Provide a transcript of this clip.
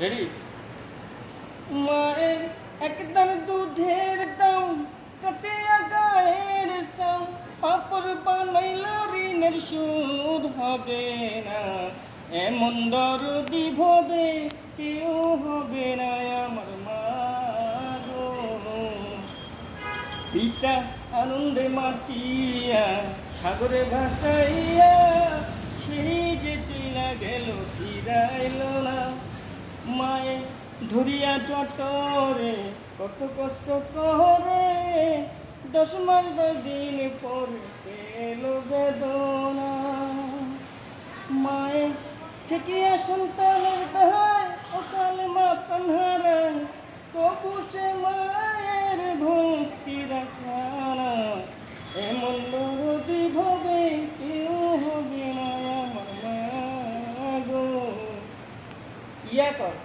Ready? মায়ের একদার দুধের দাম কাটিয়া গায়ের সাম, পাপড় বানাইল ঋণের সুদ হবে না, এমন দরদি ভবে কেউ হবে না আমার মা গো। পিতা আনন্দে মাতিয়া সাগরে ভাসাইয়া, সেই যে চইলা গেল ফিরাইল না। মায়ে ধরিয়া চটরে কত কষ্ট করে, 10 মাস 10 দিন পরে পেল বেদনা। মায়ে ঠেকিয়া সন্তানের দায় অকালে মা প্রাণ হারায়, তবু সে মায়ের ভক্তি রাখা না, এমন দরদি ভবে কেউ হবে না আমার মা গো। ইয়া কর।